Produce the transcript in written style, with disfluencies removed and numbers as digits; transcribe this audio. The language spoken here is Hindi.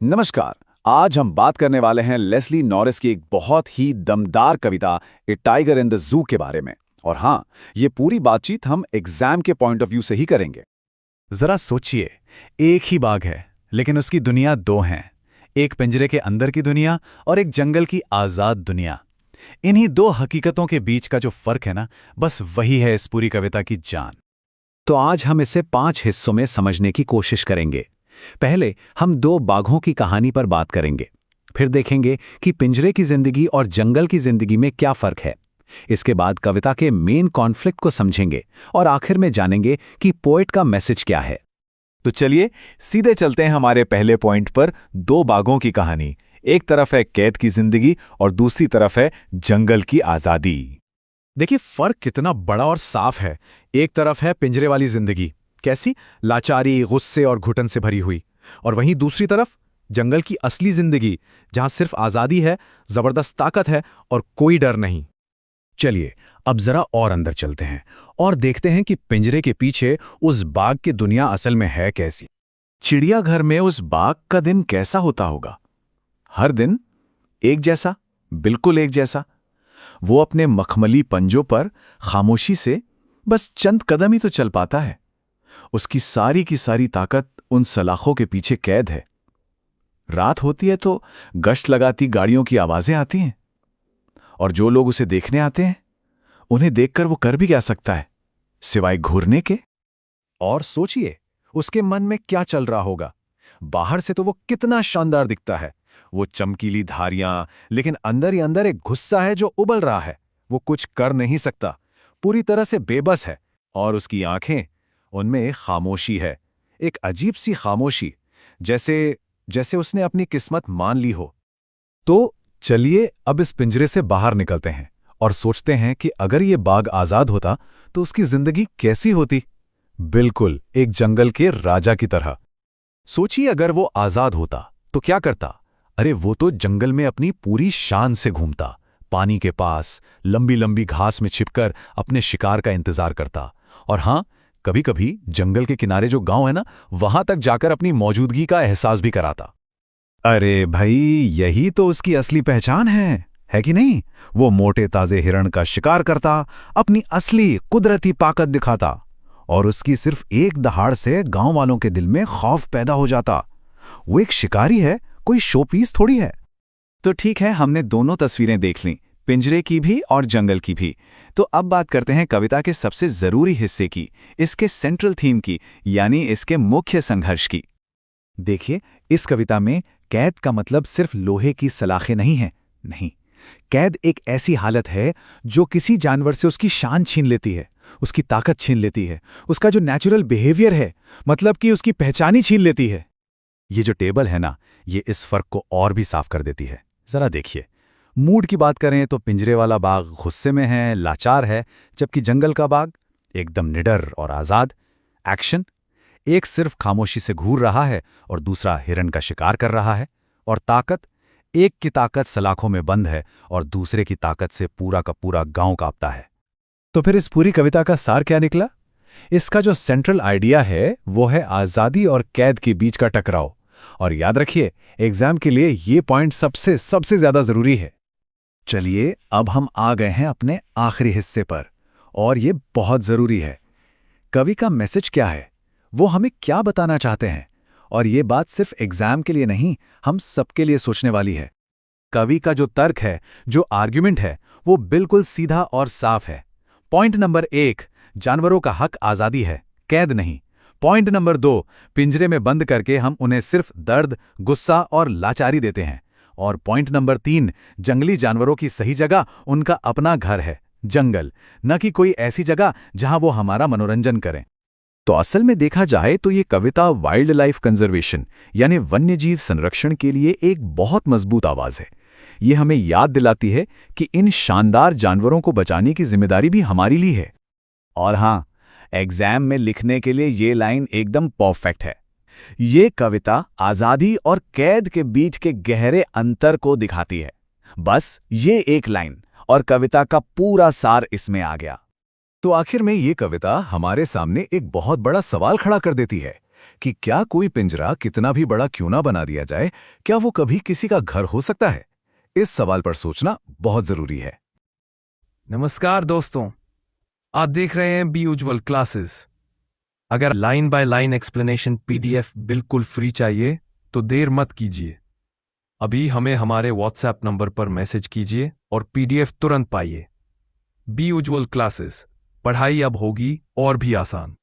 नमस्कार। आज हम बात करने वाले हैं लेस्ली नॉरिस की एक बहुत ही दमदार कविता ए टाइगर इन द जू के बारे में। और हाँ, ये पूरी बातचीत हम एग्जाम के पॉइंट ऑफ व्यू से ही करेंगे। जरा सोचिए, एक ही बाघ है लेकिन उसकी दुनिया दो हैं। एक पिंजरे के अंदर की दुनिया और एक जंगल की आजाद दुनिया। इन्हीं दो हकीकतों के बीच का जो फर्क है ना, बस वही है इस पूरी कविता की जान। तो आज हम इसे 5 हिस्सों में समझने की कोशिश करेंगे। पहले हम 2 बाघों की कहानी पर बात करेंगे। फिर देखेंगे कि पिंजरे की जिंदगी और जंगल की जिंदगी में क्या फर्क है। इसके बाद कविता के मेन कॉन्फ्लिक्ट को समझेंगे और आखिर में जानेंगे कि पोएट का मैसेज क्या है। तो चलिए सीधे चलते हैं हमारे पहले पॉइंट पर, 2 बाघों की कहानी। एक तरफ है कैद की जिंदगी और दूसरी तरफ है जंगल की आजादी। देखिए फर्क कितना बड़ा और साफ है। एक तरफ है पिंजरे वाली जिंदगी, कैसी लाचारी, गुस्से और घुटन से भरी हुई। और वहीं दूसरी तरफ जंगल की असली जिंदगी, जहां सिर्फ आजादी है, जबरदस्त ताकत है और कोई डर नहीं। चलिए अब जरा और अंदर चलते हैं और देखते हैं कि पिंजरे के पीछे उस बाघ की दुनिया असल में है कैसी। चिड़ियाघर में उस बाघ का दिन कैसा होता होगा? हर दिन एक जैसा, बिल्कुल एक जैसा। वो अपने मखमली पंजों पर खामोशी से बस चंद कदम ही तो चल पाता है। उसकी सारी की सारी ताकत उन सलाखों के पीछे कैद है। रात होती है तो गश्त लगाती गाड़ियों की आवाजें आती हैं, और जो लोग उसे देखने आते हैं उन्हें देखकर वो कर भी क्या सकता है सिवाय घूरने के। और सोचिए उसके मन में क्या चल रहा होगा। बाहर से तो वो कितना शानदार दिखता है, वो चमकीली धारियां, लेकिन अंदर ही अंदर एक गुस्सा है जो उबल रहा है। वो कुछ कर नहीं सकता, पूरी तरह से बेबस है। और उसकी आंखें, उनमें खामोशी है, एक अजीब सी खामोशी, जैसे उसने अपनी किस्मत मान ली हो। तो चलिए अब इस पिंजरे से बाहर निकलते हैं और सोचते हैं कि अगर ये बाघ आजाद होता तो उसकी जिंदगी कैसी होती। बिल्कुल एक जंगल के राजा की तरह। सोचिए अगर वो आजाद होता तो क्या करता? अरे वो तो जंगल में अपनी पूरी शान से घूमता, पानी के पास लंबी लंबी घास में छिपकर अपने शिकार का इंतजार करता। और हां, कभी कभी जंगल के किनारे जो गांव है ना, वहां तक जाकर अपनी मौजूदगी का एहसास भी कराता। अरे भाई, यही तो उसकी असली पहचान है कि नहीं? वो मोटे ताजे हिरण का शिकार करता, अपनी असली कुदरती ताकत दिखाता, और उसकी सिर्फ एक दहाड़ से गांव वालों के दिल में खौफ पैदा हो जाता। वो एक शिकारी है, कोई शोपीस थोड़ी है। तो ठीक है, हमने दोनों तस्वीरें देख लीं, पिंजरे की भी और जंगल की भी। तो अब बात करते हैं कविता के सबसे जरूरी हिस्से की, इसके सेंट्रल थीम की, यानी इसके मुख्य संघर्ष की। देखिए, इस कविता में कैद का मतलब सिर्फ लोहे की सलाखें नहीं है। नहीं, कैद एक ऐसी हालत है जो किसी जानवर से उसकी शान छीन लेती है, उसकी ताकत छीन लेती है, उसका जो नेचुरल बिहेवियर है, मतलब कि उसकी पहचान ही छीन लेती है। ये जो टेबल है ना, ये इस फर्क को और भी साफ कर देती है। जरा देखिए, मूड की बात करें तो पिंजरे वाला बाघ गुस्से में है, लाचार है, जबकि जंगल का बाघ एकदम निडर और आजाद। एक्शन, एक सिर्फ खामोशी से घूर रहा है और दूसरा हिरण का शिकार कर रहा है। और ताकत, एक की ताकत सलाखों में बंद है और दूसरे की ताकत से पूरा का पूरा गांव कांपता है। तो फिर इस पूरी कविता का सार क्या निकला? इसका जो सेंट्रल आइडिया है वो है आजादी और कैद के बीच का टकराव। और याद रखिए, एग्जाम के लिए ये पॉइंट सबसे ज्यादा जरूरी है। चलिए अब हम आ गए हैं अपने आखिरी हिस्से पर, और ये बहुत जरूरी है। कवि का मैसेज क्या है, वो हमें क्या बताना चाहते हैं? और ये बात सिर्फ एग्जाम के लिए नहीं, हम सबके लिए सोचने वाली है। कवि का जो तर्क है, जो आर्ग्यूमेंट है, वो बिल्कुल सीधा और साफ है। पॉइंट नंबर 1, जानवरों का हक आजादी है, कैद नहीं। पॉइंट नंबर 2, पिंजरे में बंद करके हम उन्हें सिर्फ दर्द, गुस्सा और लाचारी देते हैं। और पॉइंट नंबर 3, जंगली जानवरों की सही जगह उनका अपना घर है, जंगल, न कि कोई ऐसी जगह जहां वो हमारा मनोरंजन करें। तो असल में देखा जाए तो ये कविता वाइल्ड लाइफ कंजर्वेशन यानी वन्यजीव संरक्षण के लिए एक बहुत मजबूत आवाज है। ये हमें याद दिलाती है कि इन शानदार जानवरों को बचाने की जिम्मेदारी भी हमारी ली है। और हां, एग्जाम में लिखने के लिए ये लाइन एकदम परफेक्ट है। ये कविता आजादी और कैद के बीच के गहरे अंतर को दिखाती है। बस ये एक लाइन और कविता का पूरा सार इसमें आ गया। तो आखिर में ये कविता हमारे सामने एक बहुत बड़ा सवाल खड़ा कर देती है कि क्या कोई पिंजरा कितना भी बड़ा क्यों ना बना दिया जाए, क्या वो कभी किसी का घर हो सकता है? इस सवाल पर सोचना बहुत जरूरी है। नमस्कार दोस्तों, आप देख रहे हैं बी उज्ज्वल क्लासेस। अगर line by line explanation PDF बिल्कुल फ्री चाहिए तो देर मत कीजिए, अभी हमें हमारे व्हाट्सएप नंबर पर मैसेज कीजिए और पीडीएफ तुरंत पाइए। बी उज्ज्वल क्लासेस, पढ़ाई अब होगी और भी आसान।